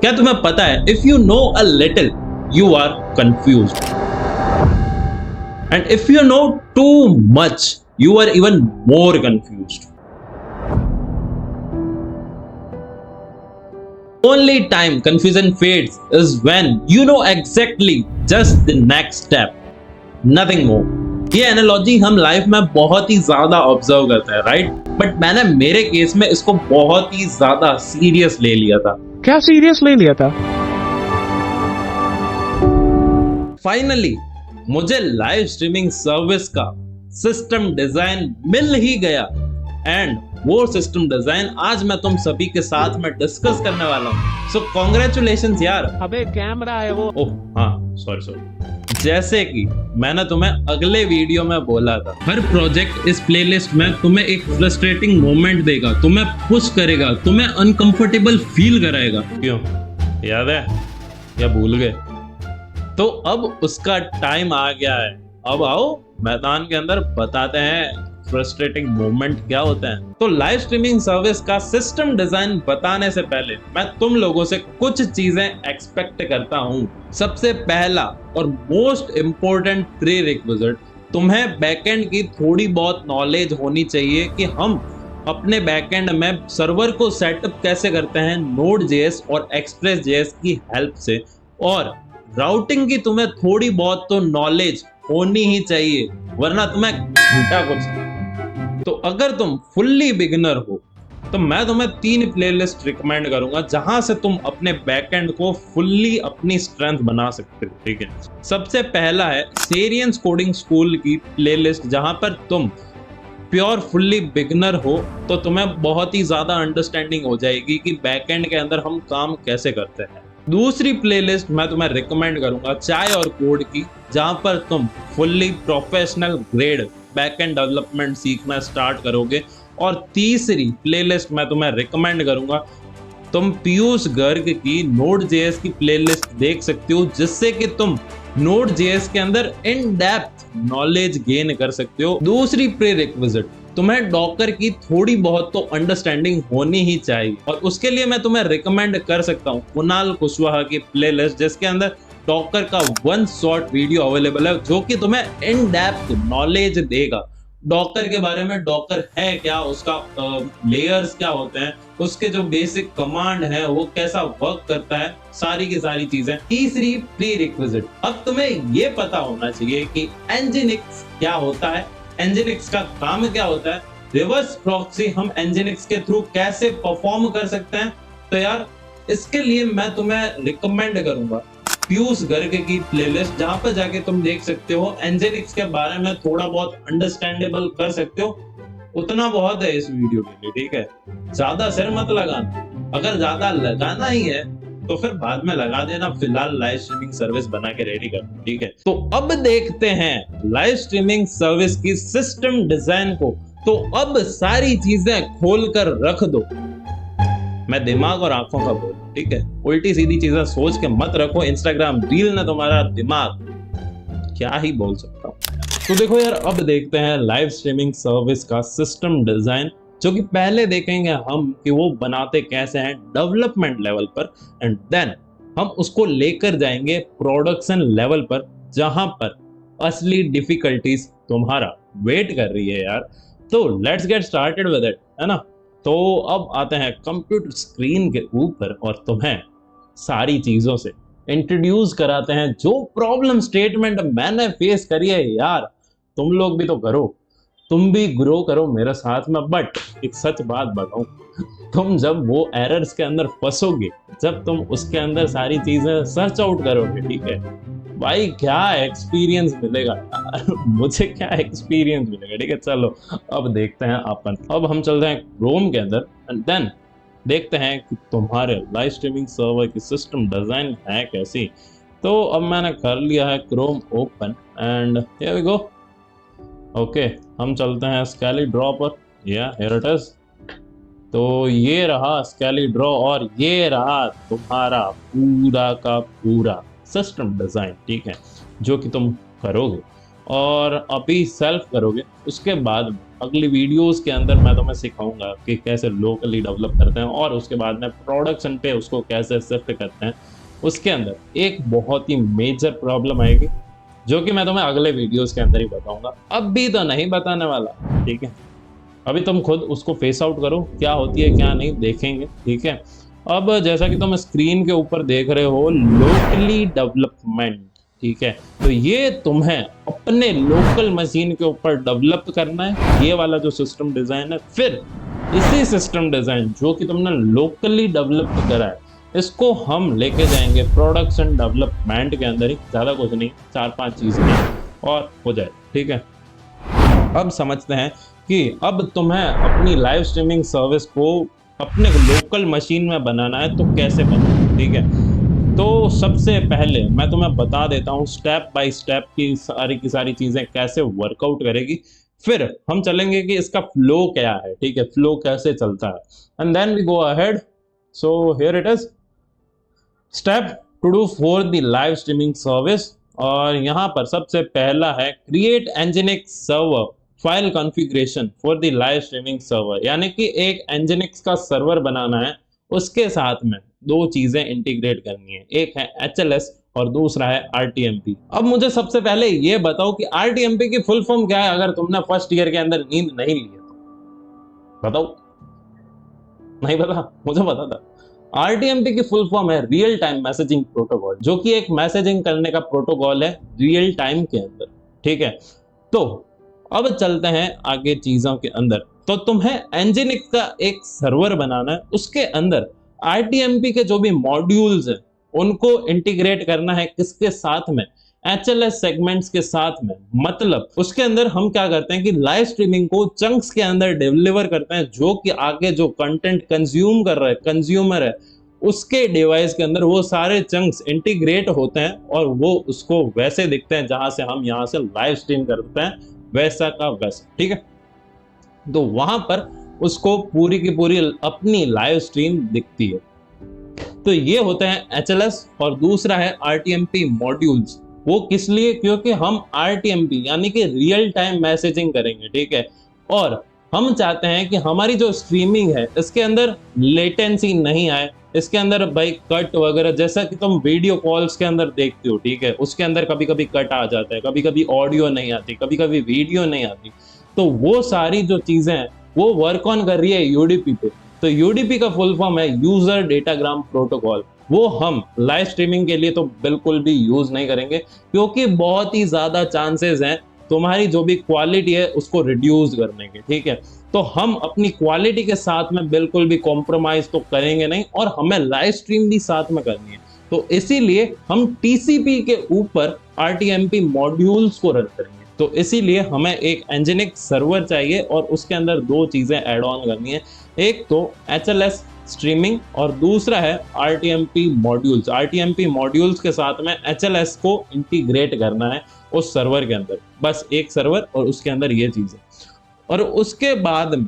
क्या तुम्हें पता है, if you know a little you are confused, and if you know too much you are even more confused. Only time confusion fades is when you know exactly just the next step, nothing more. ये analogy हम life में बहुत ही ज्यादा observe करते हैं, right? But मैंने मेरे case में इसको बहुत ही ज्यादा सीरियस ले लिया था. क्या सीरियस ले लिया था? फाइनली मुझे लाइव स्ट्रीमिंग सर्विस का सिस्टम डिजाइन मिल ही गया, एंड वो सिस्टम डिजाइन आज मैं तुम सभी के साथ में डिस्कस करने वाला हूँ. सो कॉन्ग्रेचुलेशंस यार. अबे कैमरा है वो. ओह हाँ, सॉरी. जैसे कि मैंने तुम्हें अगले वीडियो में बोला था, हर प्रोजेक्ट इस प्लेलिस्ट में तुम्हें एक फ्रस्ट्रेटिंग मोमेंट देगा, तुम्हें पुश करेगा, तुम्हें अनकंफर्टेबल फील कराएगा. क्यों, याद है या भूल गए? तो अब उसका टाइम आ गया है. अब आओ मैदान के अंदर बताते हैं फ्रस्ट्रेटिंग मोमेंट क्या होता है. तो लाइव स्ट्रीमिंग सर्विस का सिस्टम डिजाइन बताने से पहले मैं तुम लोगों से कुछ चीजें एक्सपेक्ट करता हूं. सबसे पहला और मोस्ट इंपॉर्टेंट प्री रिक्विजिट, तुम्हें बैकएंड की थोड़ी बहुत नॉलेज होनी चाहिए कि हम अपने बैकएंड में सर्वर को सेटअप कैसे करते हैं Node.js और Express.js की हेल्प से, और राउटिंग की तुम्हें थोड़ी बहुत तो नॉलेज होनी ही चाहिए, वरना तुम्हें घंटा कुछ. तो अगर तुम फुल्ली बिगिनर हो तो मैं तुम्हें 3 प्लेलिस्ट रिकमेंड करूंगा जहां से तुम अपने बैकएंड को फुल्ली अपनी स्ट्रेंथ बना सकते हो. ठीक है, सबसे पहला है सेरियंस कोडिंग स्कूल की प्लेलिस्ट, जहां पर तुम प्योर फुल्ली बिगिनर हो तो तुम्हें बहुत ही ज्यादा अंडरस्टैंडिंग हो जाएगी कि बैकएंड के अंदर हम काम कैसे करते हैं. दूसरी प्लेलिस्ट मैं तुम्हें रिकमेंड करूंगा चाय और कोड की, जहां पर तुम fully professional grade backend development सीखना स्टार्ट करोगे. और तीसरी प्लेलिस्ट मैं तुम्हें रिकमेंड करूंगा, तुम पीयूष गर्ग की Node.js की प्लेलिस्ट देख सकते हो, जिससे कि तुम Node.js के अंदर इन डेप्थ नॉलेज गेन कर सकते हो. दूसरी प्री रिक्विजिट, तुम्हें डॉकर की थोड़ी बहुत तो अंडरस्टैंडिंग होनी ही चाहिए, और उसके लिए मैं तुम्हें रिकमेंड कर सकता हूँ कुणाल कुशवाहा की प्लेलिस्ट, जिसके अंदर डॉकर का 1 शॉर्ट वीडियो अवेलेबल है, जो कि तुम्हें इन डेप्थ नॉलेज देगा डॉकर के बारे में. डॉकर है क्या, उसका लेयर्स क्या होते हैं, उसके जो बेसिक कमांड है वो कैसा वर्क करता है, सारी की सारी चीजें. तीसरी प्री रिक्विजिट, अब तुम्हें ये पता होना चाहिए कि Nginx क्या होता है, Nginx का काम क्या होता है, रिवर्स प्रॉक्सी हम Nginx के थ्रू कैसे परफॉर्म कर सकते हैं. तो यार इसके लिए मैं तुम्हें रिकमेंड करूंगा पीयूष गर्ग की प्लेलिस्ट, जहां पर जाके तुम देख सकते हो Nginx के बारे में थोड़ा बहुत अंडरस्टैंडेबल कर सकते हो. उतना बहुत है इस वीडियो के लिए. ठीक है, ज्यादा सिर मत लगाना. अगर ज्यादा लगाना ही है तो फिर बाद में लगा देना, फिलहाल लाइव स्ट्रीमिंग सर्विस बना के रेडी कर. ठीक है, तो अब देखते हैं लाइव स्ट्रीमिंग सर्विस की सिस्टम डिजाइन को. तो अब सारी चीजें खोल कर रख दो. मैं दिमाग और आंखों का बोल, ठीक है, उल्टी सीधी चीजें सोच के मत रखो. इंस्टाग्राम रील ने तुम्हारा दिमाग क्या ही बोल सकता हूँ. तो देखो यार, अब देखते हैं लाइव स्ट्रीमिंग सर्विस का सिस्टम डिजाइन, जो कि पहले देखेंगे हम कि वो बनाते कैसे हैं डेवलपमेंट लेवल पर, एंड देन हम उसको लेकर जाएंगे प्रोडक्शन लेवल पर, जहां पर असली डिफिकल्टीज तुम्हारा वेट कर रही है यार. तो let's get started with it, है ना. तो अब आते हैं कंप्यूटर स्क्रीन के ऊपर और तुम्हें सारी चीजों से इंट्रोड्यूस कराते हैं जो प्रॉब्लम स्टेटमेंट मैंने फेस करी है. यार तुम लोग भी तो करो, तुम भी ग्रो करो मेरे साथ में. बट एक सच बात बताऊं, तुम जब वो एरर्स के अंदर फंसोगे, जब तुम उसके अंदर सारी चीजें सर्च आउट करोगे, ठीक है भाई, क्या एक्सपीरियंस मिलेगा यार. मुझे क्या एक्सपीरियंस मिलेगा. ठीक है, चलो अब देखते हैं अपन. अब हम चलते हैं क्रोम के अंदर, एंड देन देखते हैं कि तुम्हारे लाइव स्ट्रीमिंग सर्वर की सिस्टम डिजाइन है कैसी. तो अब मैंने कर लिया है Chrome open, and here we go. Okay, हम चलते हैं स्कैली ड्रॉ पर. या हियर इट इज. तो ये रहा स्कैली ड्रॉ, और ये रहा तुम्हारा पूरा का पूरा सिस्टम डिजाइन. ठीक है, जो कि तुम करोगे और अभी सेल्फ करोगे, उसके बाद अगली वीडियोस के अंदर मैं तुम्हें सिखाऊंगा कि कैसे लोकली डेवलप करते हैं और उसके बाद में प्रोडक्शन पे उसको कैसे शिफ्ट करते हैं। उसके अंदर एक बहुत ही मेजर प्रॉब्लम आएगी जो कि मैं तुम्हें अगले वीडियोस के अंदर ही बताऊंगा, अभी तो नहीं बताने वाला, ठीक है। अभी तुम खुद उसको फेस आउट करो, क्या होती है क्या नहीं देखेंगे, ठीक है। अब जैसा कि तुम स्क्रीन के ऊपर देख रहे हो लोकली डेवलपमेंट, ठीक है, तो ये तुम्हें अपने लोकल मशीन के ऊपर डेवलप करना है, ये वाला जो सिस्टम डिजाइन है। फिर इसी सिस्टम डिजाइन जो कि तुमने लोकली डेवलप करा है, इसको हम लेके जाएंगे प्रोडक्शन डेवलपमेंट के अंदर ही, ज़्यादा कुछ नहीं, 4-5 चीज़ें और हो जाए, ठीक है। अब समझते हैं कि अब तुम्हें अपनी लाइव स्ट्रीमिंग सर्विस को अपने लोकल मशीन में बनाना है तो कैसे बनाना, ठीक है। तो सबसे पहले मैं तुम्हें बता देता हूँ स्टेप बाय स्टेप की सारी चीज़ें कैसे वर्कआउट करेगी। फिर हम चलेंगे कि इसका फ्लो क्या है, ठीक है, फ्लो कैसे चलता है, and then we go ahead. So here it is step to do for the live streaming service. और यहाँ पर सबसे पहला है create nginx server file configuration for the live streaming server, यानी कि एक एनजिनिक्स का सर्वर बनाना है, उसके साथ में दो चीजें इंटीग्रेट करनी है, एक है HLS और दूसरा है RTMP। अब मुझे सबसे पहले ये बताओ कि RTMP की फुल फॉर्म क्या है, अगर तुमने फर्स्ट ईयर के अंदर नींद नहीं ली है तो बताओ। नहीं पता? मुझे पता था। RTMP की फुल फॉर्म है रियल टाइम मैसेजिंग प्रोटोकॉल, जो कि एक मैसेजिंग करने का प्रोटोकॉल है रियल टाइम के अंदर, ठीक है। तो अब चलते हैं आगे चीजों के अंदर। तो तुम्हें एनजिनिक्स का एक सर्वर बनाना है, उसके अंदर RTMP के जो भी मॉड्यूल्स हैं उनको इंटीग्रेट करना है, किसके साथ में, HLS सेगमेंट्स के साथ में। मतलब उसके अंदर हम क्या करते हैं कि लाइव स्ट्रीमिंग को चंक्स के अंदर डिलीवर करते हैं, जो कि आगे जो कंटेंट कंज्यूम कर रहा है कंज्यूमर है, उसके डिवाइस के अंदर वो सारे चंक्स इंटीग्रेट होते हैं और वो उसको वैसे दिखते हैं जहां से हम यहाँ से लाइव स्ट्रीम करते हैं, वैसा का वैसा, ठीक है। तो वहां पर उसको पूरी की पूरी अपनी लाइव स्ट्रीम दिखती है। तो ये होते हैं HLS और दूसरा है RTMP मॉड्यूल्स। वो किस लिए? क्योंकि हम RTMP यानी कि रियल टाइम मैसेजिंग करेंगे, ठीक है। और हम चाहते हैं कि हमारी जो स्ट्रीमिंग है इसके अंदर लेटेंसी नहीं आए, इसके अंदर भाई कट वगैरह, जैसा कि तुम वीडियो कॉल्स के अंदर देखते हो, ठीक है, उसके अंदर कभी कभी कट आ जाता है, कभी कभी ऑडियो नहीं आती, कभी कभी वीडियो नहीं आती। तो वो सारी जो चीजें हैं वो वर्क ऑन कर रही है UDP पे। तो UDP का फुल फॉर्म है यूजर डेटाग्राम प्रोटोकॉल। वो हम लाइव स्ट्रीमिंग के लिए तो बिल्कुल भी यूज नहीं करेंगे, क्योंकि बहुत ही ज्यादा चांसेस हैं तुम्हारी जो भी क्वालिटी है उसको रिड्यूस करने के, ठीक है। तो हम अपनी क्वालिटी के साथ में बिल्कुल भी कॉम्प्रोमाइज तो करेंगे नहीं, और हमें लाइव स्ट्रीम भी साथ में करनी है। तो इसीलिए हम TCP के ऊपर RTMP मॉड्यूल्स को रन करेंगे। तो इसीलिए हमें एक एनजिनिक्स सर्वर चाहिए और उसके अंदर दो चीजें ऐड ऑन करनी है, एक तो HLS स्ट्रीमिंग और दूसरा है RTMP मॉड्यूल्स। RTMP मॉड्यूल्स के साथ में HLS को इंटीग्रेट करना है उस सर्वर के अंदर, बस एक सर्वर और उसके अंदर ये चीजें। और उसके बाद में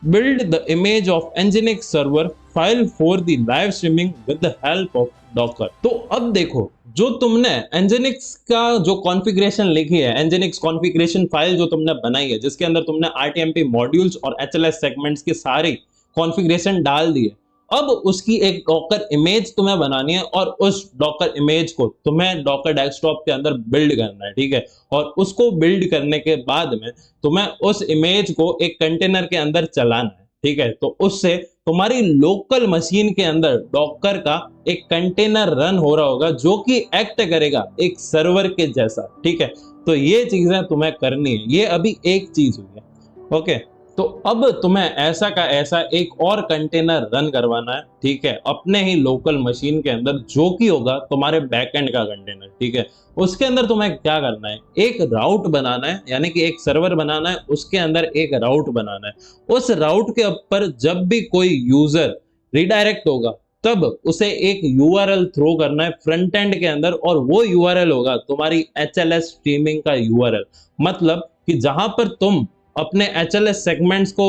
build the image of Nginx server file for the live streaming with the help of Docker। तो अब देखो, जो तुमने Nginx का जो कॉन्फ़िगरेशन लिखी है, Nginx कॉन्फ़िगरेशन फाइल जो तुमने बनाई है, जिसके अंदर तुमने RTMP मॉड्यूल्स और HLS सेगमेंट्स की सारी कॉन्फ़िगरेशन डाल दी है, अब उसकी एक डॉकर इमेज तुम्हें बनानी है और उस डॉकर इमेज को तुम्हें डॉकर डेस्कटॉप के अंदर बिल्ड करना है, ठीक है। और उसको बिल्ड करने के बाद में तुम्हें उस इमेज को एक कंटेनर के अंदर चलाना है, ठीक है। तो उससे तुम्हारी लोकल मशीन के अंदर डॉकर का एक कंटेनर रन हो रहा होगा, जो कि एक्ट करेगा एक सर्वर के जैसा, ठीक है। तो ये चीजें तुम्हें करनी है, ये अभी एक चीज हुई है, ओके। तो अब तुम्हें ऐसा का ऐसा एक और कंटेनर रन करवाना है, ठीक है, अपने ही लोकल मशीन के अंदर, जो कि होगा तुम्हारे बैकएंड का कंटेनर, ठीक है। उसके अंदर तुम्हें क्या करना है, एक राउट बनाना है, यानी कि एक सर्वर बनाना है, उसके अंदर एक राउट बनाना है। उस राउट के ऊपर जब भी कोई यूजर रिडायरेक्ट होगा तब उसे एक URL थ्रो करना है फ्रंट एंड के अंदर, और वो URL होगा तुम्हारी HLS स्ट्रीमिंग का URL। मतलब कि जहां पर तुम अपने HLS सेगमेंट्स को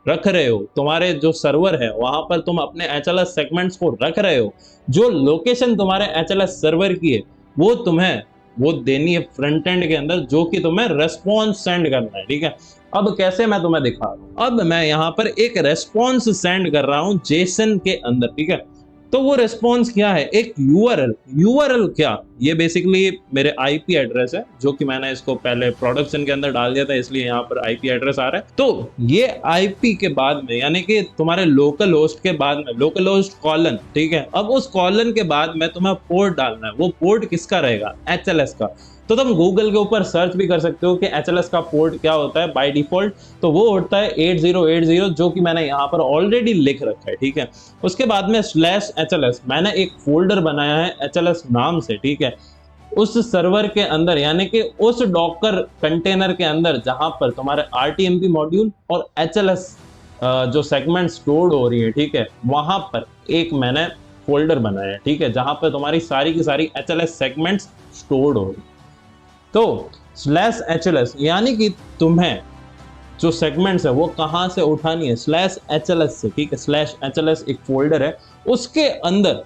रख रहे हो, तुम्हारे जो सर्वर है वहां पर तुम अपने HLS सेगमेंट्स को रख रहे हो, जो लोकेशन तुम्हारे HLS सर्वर की है वो तुम्हें वो देनी है फ्रंट एंड के अंदर, जो कि तुम्हें रेस्पॉन्स सेंड करना है, ठीक है। अब कैसे मैं तुम्हें दिखा रहा हूं, अब मैं यहाँ पर एक रेस्पॉन्स सेंड कर रहा हूं जेसन के अंदर, ठीक है। तो वो रेस्पॉन्स क्या है, एक यूआरएल। यूआरएल क्या, ये बेसिकली मेरे आईपी एड्रेस है, जो कि मैंने इसको पहले प्रोडक्शन के अंदर डाल दिया था, इसलिए यहाँ पर आईपी एड्रेस आ रहा है। तो ये आईपी के बाद में, यानी कि तुम्हारे लोकल होस्ट के बाद में, लोकल होस्ट कॉलन, ठीक है। अब उस कॉलन के बाद में तुम्हें पोर्ट डालना है। वो पोर्ट किसका रहेगा, एचएलएस का। तो तुम गूगल के ऊपर सर्च भी कर सकते हो कि एचएलएस का पोर्ट क्या होता है बाय डिफॉल्ट। तो वो होता है 8080, जो कि मैंने यहाँ पर ऑलरेडी लिख रखा है, ठीक है। उसके बाद में /HLS, मैंने एक फोल्डर बनाया है एचएलएस नाम से, ठीक है। उस सर्वर के अंदर, यानी कि उस डॉकर कंटेनर के अंदर जहां पर तुम्हारे RTMP मॉड्यूल और एचएलएस जो सेगमेंट स्टोर्ड हो रही है, ठीक है, वहां पर एक मैंने फोल्डर बनाया है, ठीक है, जहां पर तुम्हारी सारी की सारी एचएलएस सेगमेंट्स स्टोर्ड हो रही है। तो /HLS यानी कि तुम्हें जो सेगमेंट्स है वो कहां से उठानी है, /HLS से, ठीक है। /HLS एक फोल्डर है, उसके अंदर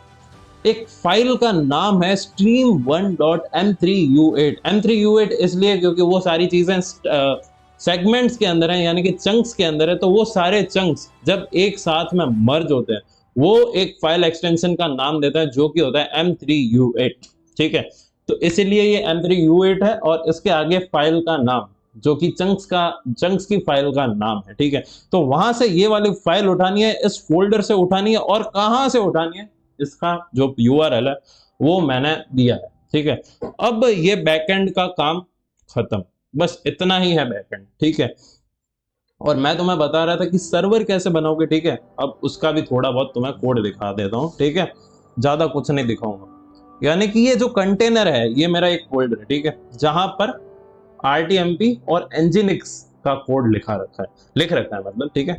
एक फाइल का नाम है stream1.m3u8। m3u8 इसलिए क्योंकि वो सारी चीजें सेगमेंट्स के अंदर है, यानी कि चंक्स के अंदर है। तो वो सारे चंक्स जब एक साथ में मर्ज होते हैं, वो एक फाइल एक्सटेंशन का नाम देता है, जो कि होता है m3u8, ठीक है। तो इसीलिए ये m3u8 है, और इसके आगे फाइल का नाम, जो कि चंक्स की फाइल का नाम है, ठीक है। तो वहां से ये वाली फाइल उठानी है, इस फोल्डर से उठानी है, और कहां से उठानी है, इसका जो यूआरएल है वो मैंने दिया है, ठीक है। अब ये बैकएंड का काम खत्म, बस इतना ही है बैकएंड, ठीक है। और मैं तुम्हें बता रहा था कि सर्वर कैसे बनाओगे, ठीक है। अब उसका भी थोड़ा बहुत तुम्हें कोड दिखा देता हूं, ठीक है, ज्यादा कुछ नहीं दिखाऊंगा। यानी कि ये जो कंटेनर है, ये मेरा एक फोल्डर है, ठीक है, जहां पर RTMP और Nginx का कोड लिख रखा है मतलब, ठीक है।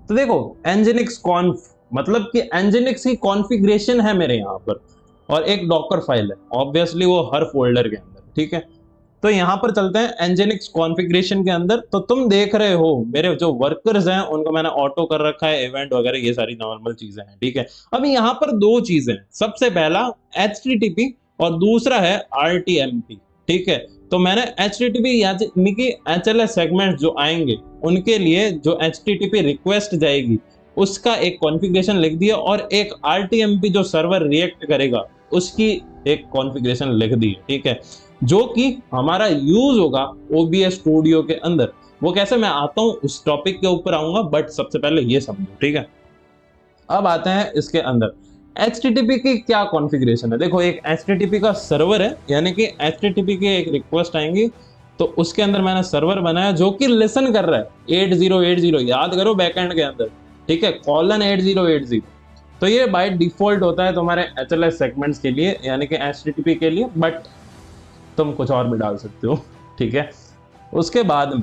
तो देखो Nginx conf मतलब कि Nginx की कॉन्फ़िगरेशन है मेरे यहाँ पर, और एक डॉकर फाइल है, ऑब्वियसली वो हर फोल्डर के अंदर, ठीक है। तो यहाँ पर चलते हैं Nginx कॉन्फ़िगरेशन के अंदर। तो तुम देख रहे हो मेरे जो वर्कर्स हैं उनको मैंने ऑटो कर रखा है, इवेंट वगैरह ये सारी नॉर्मल चीजें हैं, ठीक है। अब यहाँ पर दो चीजें, सबसे पहला HTTP और दूसरा है RTMP, ठीक है। तो मैंने HTTP यानी कि HLS सेगमेंट जो आएंगे उनके लिए जो HTTP रिक्वेस्ट जाएगी उसका एक कॉन्फ़िगरेशन लिख दिया, और एक RTMP जो सर्वर रिएक्ट करेगा उसकी एक कॉन्फ़िगरेशन लिख दी, ठीक है, जो कि हमारा यूज होगा OBS स्टूडियो के अंदर। वो कैसे, मैं आता हूं, उस टॉपिक के ऊपर आऊंगा, बट सबसे पहले ये समझो, ठीक है। अब आते हैं इसके अंदर HTTP की क्या कॉन्फ़िगरेशन है। देखो एक HTTP का सर्वर है, यानी कि HTTP की एक रिक्वेस्ट आएंगी, तो उसके अंदर मैंने सर्वर बनाया जो कि लिसन कर रहा है 8080, याद करो बैकएंड के अंदर, ठीक है, :8080। तो ये बाय डिफॉल्ट होता है तुम्हारे HLS सेगमेंट्स के लिए, यानी कि HTTP के लिए, बट तुम कुछ और भी डाल सकते हो, ठीक है। उसके बाद में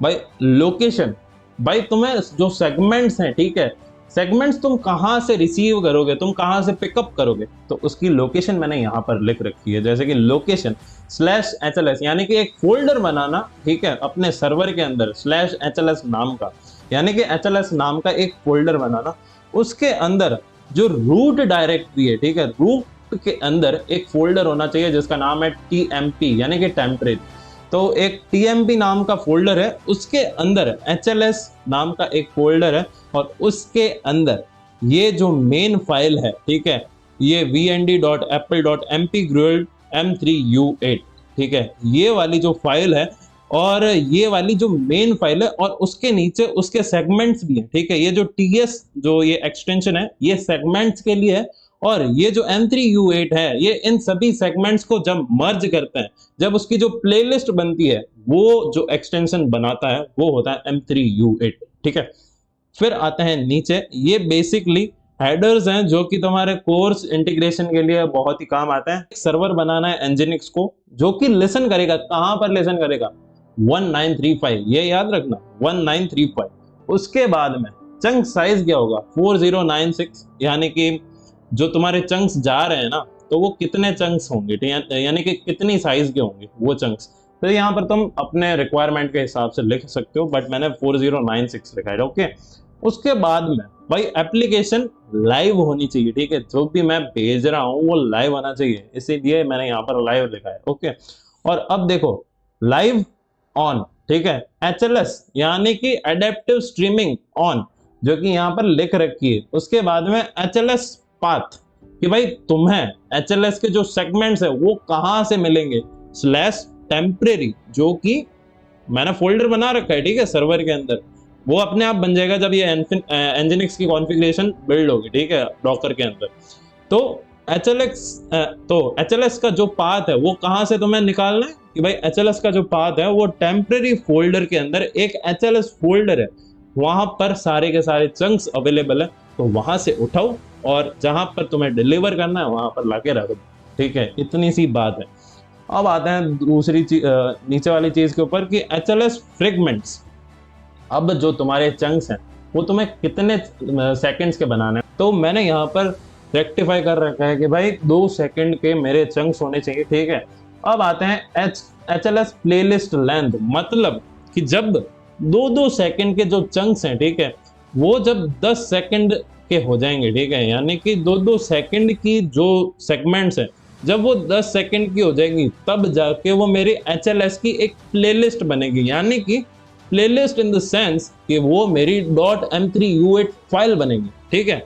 भाई लोकेशन, भाई तुम्हें जो सेगमेंट्स हैं, ठीक है, सेगमेंट्स तुम कहां से रिसीव करोगे, तुम कहां से पिकअप करोगे, तो उसकी लोकेशन मैंने यहां पर लिख रखी है, जैसे कि लोकेशन /HLS यानी कि एक फोल्डर बनाना, ठीक है, अपने सर्वर के अंदर /HLS नाम का, यानी कि HLS नाम का एक फोल्डर बनाना। उसके अंदर जो रूट डायरेक्टरी है, ठीक है, रूट के अंदर एक फोल्डर होना चाहिए जिसका नाम है TMP यानी कि टेम्परेरी। तो एक TMP नाम का फोल्डर है, उसके अंदर HLS नाम का एक फोल्डर है, और उसके अंदर ये जो मेन फाइल है, ठीक है, ये vnd.apple.mpgrewed m3u8, ठीक है, ये वाली जो फाइल है, और ये वाली जो मेन फाइल है, और उसके नीचे उसके सेगमेंट्स भी हैं, ठीक है। ये जो TS जो ये एक्सटेंशन है ये सेगमेंट्स के लिए है, और ये जो m3u8 है ये इन सभी सेगमेंट्स को जब मर्ज करते हैं, जब उसकी जो प्लेलिस्ट बनती है, वो जो एक्सटेंशन बनाता है वो होता है m3u8, ठीक है। फिर आते हैं नीचे, ये बेसिकली हेडर्स हैं जो कि तुम्हारे कोर्स इंटीग्रेशन के लिए बहुत ही काम आता है। सर्वर बनाना है Nginx को, जो कि लिसन करेगा, कहां पर लिसन करेगा, 1935, ये याद रखना 1935। उसके बाद में चंक साइज क्या होगा, 4096, यानी कि जो तुम्हारे चंक्स जा रहे हैं ना, तो वो कितने चंक्स होंगे, यानी कि कितनी साइज के होंगे वो चंक्स। तो यहाँ पर तुम अपने रिक्वायरमेंट के हिसाब से लिख सकते हो, बट मैंने 4096 लिखा है, ओके। उसके बाद में भाई एप्लीकेशन लाइव होनी चाहिए, ठीक है, जो भी मैं भेज रहा हूँ वो लाइव आना चाहिए, इसीलिए मैंने यहाँ पर लाइव लिखा है। ओके, और अब देखो लाइव ऑन, ठीक है, एचएलएस यानी कि एडेप्टिव स्ट्रीमिंग ऑन, जो कि यहाँ पर लिख रखी है। उसके बाद में एचएलएस पाथ, कि भाई तुम्हें एचएलएस के जो सेगमेंट्स है वो कहाँ से मिलेंगे, स्लैश टेम्परेरी, जो कि मैंने फोल्डर बना रखा है, ठीक है, सर्वर के अंदर, वो अपने आप बन जाएगा जब ये एनजिनिक्स की कॉन्फ़िगरेशन बिल्ड होगी, ठीक है, डॉकर के अंदर। तो एचएलएस का जो पाथ है वो कहाँ से तुम्हें निकालना है, कि भाई एचएलएस का जो पाथ है वो टेम्परेरी फोल्डर के अंदर एक एचएलएस फोल्डर है, वहां पर सारे के सारे चंक्स अवेलेबल है, तो वहां से उठाओ और जहां पर तुम्हें डिलीवर करना है वहां पर लाके रख दो, ठीक है, इतनी सी बात है। अब आते हैं दूसरी चीज, नीचे वाली चीज के ऊपर, कि एचएलएस फ्रेगमेंट्स। अब जो तुम्हारे चंक्स हैं वो तुम्हें कितने सेकंड्स के बनाने हैं, तो मैंने यहाँ पर रेक्टिफाई कर रखा है कि भाई 2 सेकंड के मेरे चंक्स होने चाहिए, ठीक है। अब आते हैं एचएलएस प्लेलिस्ट लेंथ, मतलब कि जब 2-2 सेकंड के जो चंक्स हैं, ठीक है, वो जब 10 सेकंड के हो जाएंगे, ठीक है, यानी कि 2-2 सेकंड की जो सेगमेंट्स हैं जब वो 10 सेकंड की हो जाएंगी तब जाके वो मेरी एचएलएस की एक प्लेलिस्ट बनेगी, यानी कि प्लेलिस्ट इन द सेंस कि वो मेरी .m3u8 फाइल बनेगी, ठीक है।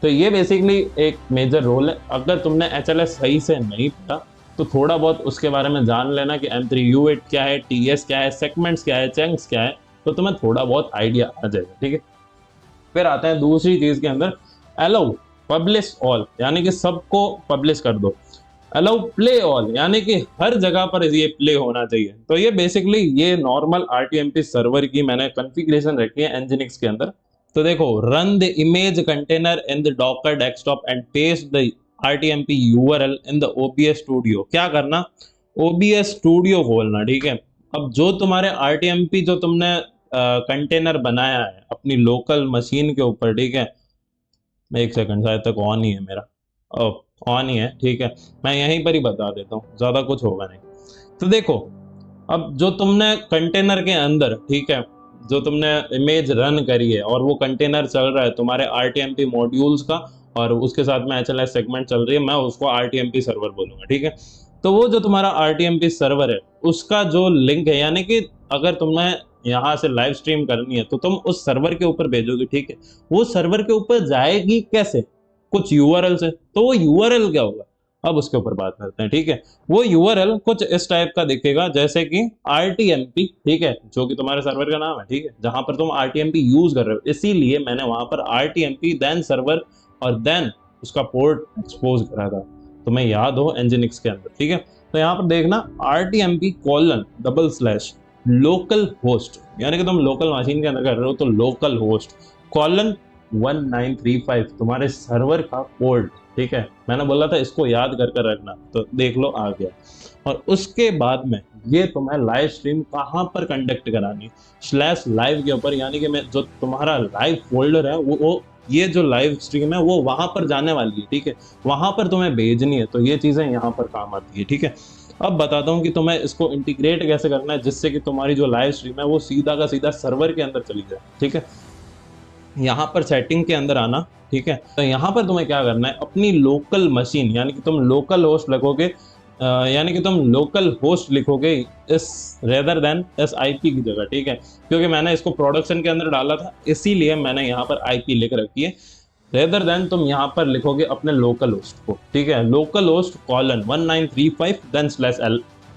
तो ये बेसिकली एक मेजर रोल है। अगर तुमने एचएलएस सही से नहीं पढ़ा तो थोड़ा बहुत उसके बारे में जान लेना कि m3u8 क्या है, टीएस क्या है, सेगमेंट्स क्या है, चंक्स क्या है, तो तुम्हें थोड़ा बहुत आइडिया आ जाएगा, ठीक है। फिर आता है दूसरी चीज के अंदर, अलाउ पब्लिश ऑल, यानी कि सबको पब्लिश कर दो। अलाउ प्ले ऑल, यानी कि हर जगह पर ये प्ले होना चाहिए। तो ये बेसिकली ये नॉर्मल RTMP सर्वर की मैंने कॉन्फ़िगरेशन रखी है एनजिनिक्स के अंदर। तो देखो, run the image container in the Docker desktop and paste the RTMP URL in the OBS studio. क्या करना, OBS स्टूडियो खोलना, ठीक है। अब जो तुम्हारे RTMP जो तुमने कंटेनर बनाया है अपनी लोकल मशीन के ऊपर, ठीक है, एक सेकंड, शायद तक ऑन ही है मेरा, ऑन ही है, ठीक है, मैं यहीं पर ही बता देता हूँ, ज्यादा कुछ होगा नहीं। तो देखो, अब जो तुमने कंटेनर के अंदर, ठीक है, जो तुमने इमेज रन करी है और वो कंटेनर चल रहा है तुम्हारे RTMP मॉड्यूल्स का, और उसके साथ में HLS सेगमेंट चल रही है, मैं उसको RTMP सर्वर बोलूंगा, ठीक है। तो वो जो तुम्हारा RTMP सर्वर है उसका जो लिंक है, यानी कि अगर तुम्हें यहाँ से लाइव स्ट्रीम करनी है तो तुम उस सर्वर के ऊपर भेजोगे, ठीक है। वो सर्वर के ऊपर जाएगी कैसे, कुछ यूआरएल से। तो वो यूआरएल क्या होगा, अब उसके ऊपर बात करते हैं, ठीक है। वो यूआरएल कुछ इस टाइप का दिखेगा, जैसे कि RTMP, ठीक है, जो कि तुम्हारे सर्वर का नाम है, ठीक है, जहां पर तुम RTMP यूज कर रहे हो, इसीलिए मैंने वहां पर RTMP देन सर्वर और देन उसका पोर्ट एक्सपोज करा था, तुम्हें याद हो एनजिनिक्स के अंदर, ठीक है। तो यहाँ पर देखना RTMP:/ लोकल होस्ट, यानी कि तुम लोकल मशीन के अंदर कर रहे हो तो लोकल होस्ट कॉलन 1935 तुम्हारे सर्वर का पोर्ट, ठीक है। मैंने बोला था इसको याद कर कर रखना, तो देख लो आ गया। और उसके बाद में ये तुम्हें लाइव स्ट्रीम कहाँ पर कंडक्ट करानी, /live के ऊपर, यानी कि मैं जो तुम्हारा लाइव फोल्डर है वो ये जो लाइव स्ट्रीम है वो वहां पर जाने वाली है, ठीक है, वहां पर तुम्हें भेजनी है। तो ये चीजें यहाँ पर काम आती है, ठीक है। अब बताता हूँ कि तुम्हें इसको इंटीग्रेट कैसे करना है जिससे कि तुम्हारी जो लाइव स्ट्रीम है वो सीधा का सीधा सर्वर के अंदर चली जाए, ठीक है। यहाँ पर सेटिंग के अंदर आना, ठीक है। तो यहाँ पर तुम्हें क्या करना है, अपनी लोकल मशीन, यानी कि तुम लोकल होस्ट लिखोगे, यानी कि तुम लोकल होस्ट लिखोगे इस रेदर देन इस आईपी की जगह, ठीक है, क्योंकि मैंने इसको प्रोडक्शन के अंदर डाला था इसीलिए मैंने यहाँ पर आईपी लिख रखी है। रेदर देन तुम यहाँ पर लिखोगे अपने लोकल होस्ट को, ठीक है, local host colon 1935 then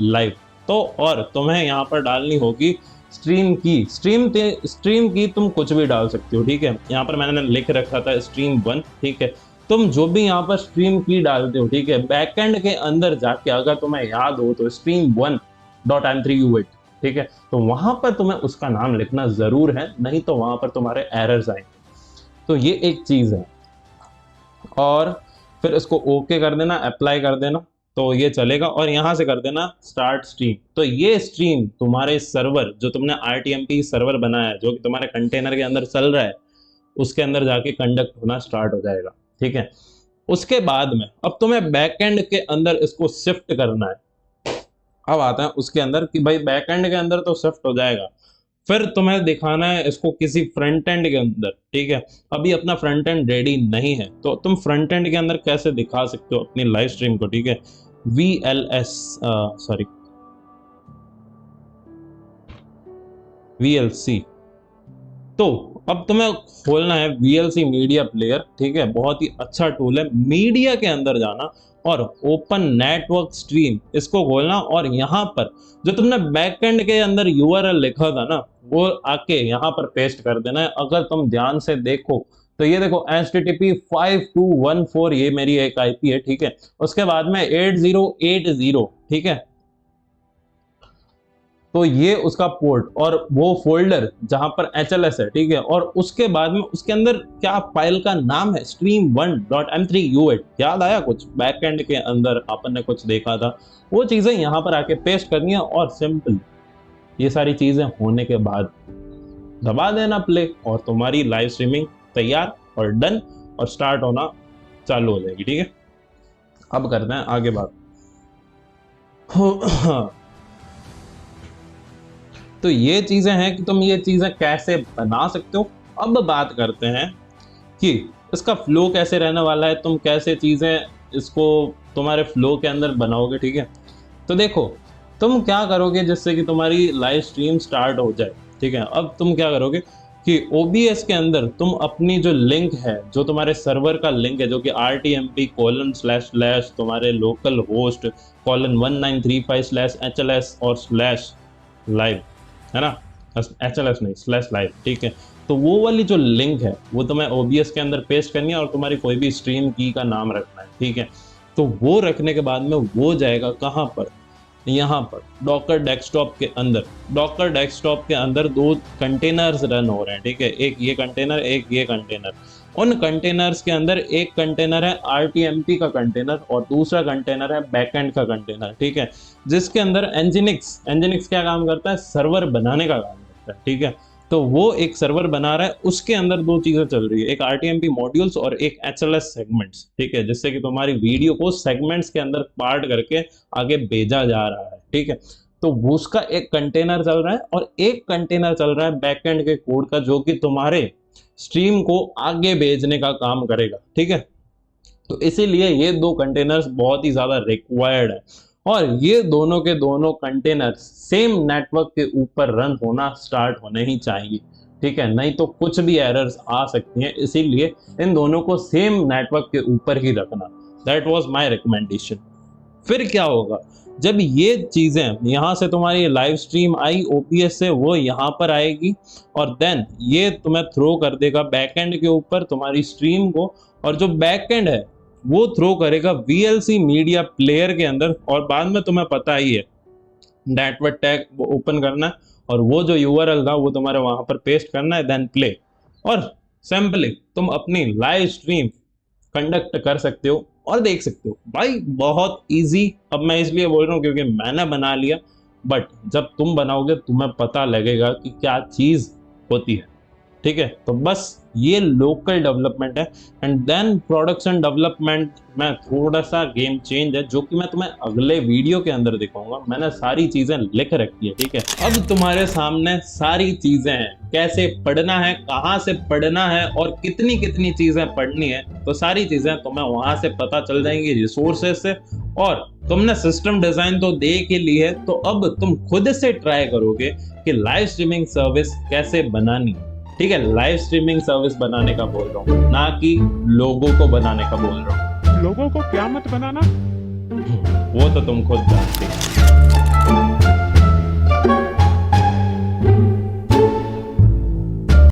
/live। तो और तुम्हें यहाँ पर डालनी होगी स्ट्रीम की तुम कुछ भी डाल सकते हो, ठीक है। यहाँ पर मैंने लिख रखा था stream 1, ठीक है। तुम जो भी यहाँ पर स्ट्रीम की डालते हो, ठीक है, बैकएंड के अंदर जाके अगर तुम्हें याद हो तो stream1.m3u8, ठीक है, तो वहां पर तुम्हें उसका नाम लिखना जरूर है, नहीं तो वहां पर तुम्हारे एरर्स आएंगे। तो ये एक चीज है। और फिर इसको ओके कर देना, अप्लाई कर देना, तो ये चलेगा। और यहाँ से कर देना स्टार्ट स्ट्रीम। तो ये स्ट्रीम तुम्हारे सर्वर जो तुमने RTMP सर्वर बनाया है, जो कि तुम्हारे कंटेनर के अंदर चल रहा है, उसके अंदर जाके कंडक्ट होना स्टार्ट हो जाएगा, ठीक है। उसके बाद में अब तुम्हें बैकएंड के अंदर इसको शिफ्ट करना है। अब आता है उसके अंदर कि भाई बैकएंड के अंदर तो शिफ्ट हो जाएगा, फिर तुम्हें दिखाना है इसको किसी फ्रंट एंड के अंदर, ठीक है। अभी अपना फ्रंट एंड रेडी नहीं है तो तुम फ्रंट एंड के अंदर कैसे दिखा सकते हो अपनी लाइव स्ट्रीम को, ठीक है। VLC। तो अब तुम्हें खोलना है VLC मीडिया प्लेयर, ठीक है। बहुत ही अच्छा टूल है। मीडिया के अंदर जाना और ओपन नेटवर्क स्ट्रीम इसको खोलना, और यहाँ पर जो तुमने बैकएंड के अंदर URL लिखा था ना, वो आके यहाँ पर पेस्ट कर देना है। अगर तुम ध्यान से देखो तो ये देखो HTTP 5214 ये मेरी एक IP है, ठीक है। उसके बाद में 8080, ठीक है। तो ये उसका पोर्ट और वो फोल्डर जहां पर HLS है, ठीक है। और उसके बाद में उसके अंदर क्या फाइल का नाम है, stream1.m3u8। याद आया कुछ? बैकएंड के अंदर अपन ने कुछ देखा था, वो चीजें यहाँ पर आके पेस्ट करनी है और सिंपल ये सारी चीजें होने के बाद दबा देना प्ले, और तुम्हारी लाइव स्ट्रीमिंग तैयार और डन और स्टार्ट होना चालू हो जाएगी, ठीक है। अब करते हैं आगे बात। तो ये चीजें हैं कि तुम ये चीजें कैसे बना सकते हो। अब बात करते हैं कि इसका फ्लो कैसे रहने वाला है, तुम कैसे चीजें इसको तुम्हारे फ्लो के अंदर बनाओगे, ठीक है। तो देखो तुम क्या करोगे जिससे कि तुम्हारी लाइव स्ट्रीम स्टार्ट हो जाए, ठीक है। अब तुम क्या करोगे कि OBS के अंदर तुम अपनी जो लिंक है, जो तुम्हारे सर्वर का लिंक है, जो कि RTMP:// तुम्हारे लोकल होस्ट :1935/HLS और /live है ना, HLS नहीं /live, ठीक है। तो वो वाली जो लिंक है वो तुम्हें OBS के अंदर पेस्ट करनी है और तुम्हारी कोई भी स्ट्रीम की का नाम रखना है, ठीक है। तो वो रखने के बाद में वो जाएगा कहाँ पर, यहाँ पर डॉकर डेस्कटॉप के अंदर। डॉकर डेस्कटॉप के अंदर 2 कंटेनर्स रन हो रहे हैं, ठीक है। एक ये कंटेनर, एक ये कंटेनर। उन कंटेनर्स के अंदर एक कंटेनर है RTMP का कंटेनर और दूसरा कंटेनर है बैकएंड का कंटेनर, ठीक है। जिसके अंदर एनजिनिक्स क्या काम करता है, सर्वर बनाने का काम करता है, ठीक है। तो वो एक सर्वर बना रहा है, उसके अंदर 2 चीजें चल रही है, एक RTMP मॉड्यूल्स और एक HLS सेगमेंट्स, ठीक है। जिससे कि तुम्हारी वीडियो को सेगमेंट्स के अंदर पार्ट करके आगे भेजा जा रहा है, ठीक है। तो उसका एक कंटेनर चल रहा है और एक कंटेनर चल रहा है बैकएंड के कोड का, जो कि तुम्हारे स्ट्रीम को आगे भेजने का काम करेगा, ठीक है। तो इसीलिए ये 2 कंटेनर्स बहुत ही ज्यादा रिक्वायर्ड है, और ये दोनों के दोनों कंटेनर्स सेम नेटवर्क के ऊपर रन होना स्टार्ट होने ही चाहिए, ठीक है। नहीं तो कुछ भी एरर्स आ सकती हैं, इसीलिए इन दोनों को सेम नेटवर्क के ऊपर ही रखना। That was my recommendation. फिर क्या होगा, जब ये चीजें यहाँ से तुम्हारी लाइव स्ट्रीम आई OBS से, वो यहाँ पर आएगी और देन ये तुम्हें थ्रो कर देगा बैकएंड के ऊपर तुम्हारी स्ट्रीम को, और जो बैकएंड है वो थ्रो करेगा VLC मीडिया प्लेयर के अंदर। और बाद में तुम्हें पता ही है नेटवर्क टैग वो ओपन करना है और वो जो URL था वो तुम्हारे वहां पर पेस्ट करना है, देन प्ले, और सिंपली तुम अपनी लाइव स्ट्रीम कंडक्ट कर सकते हो और देख सकते हो। भाई बहुत इजी। अब मैं इसलिए बोल रहा हूँ क्योंकि मैंने बना लिया, बट जब तुम बनाओगे तुम्हें पता लगेगा कि क्या चीज होती है, ठीक है। तो बस ये लोकल डेवलपमेंट है, एंड देन प्रोडक्शन डेवलपमेंट में थोड़ा सा गेम चेंज है, जो कि मैं तुम्हें अगले वीडियो के अंदर दिखाऊंगा। मैंने सारी चीजें लिख रखी है, ठीक है। अब तुम्हारे सामने सारी चीजें हैं, कैसे पढ़ना है, कहाँ से पढ़ना है और कितनी कितनी चीजें पढ़नी है, तो सारी चीजें तुम्हें वहां से पता चल जाएंगी रिसोर्सेज से। और तुमने सिस्टम डिजाइन तो देख ही ली है, तो अब तुम खुद से ट्राई करोगे कि लाइव स्ट्रीमिंग सर्विस कैसे बनानी है, ठीक है। लाइव स्ट्रीमिंग सर्विस बनाने का बोल रहा हूँ, ना कि लोगों को बनाने का बोल रहा हूँ। लोगों को क्या मत बनाना। वो तो तुम खुद जानते हो।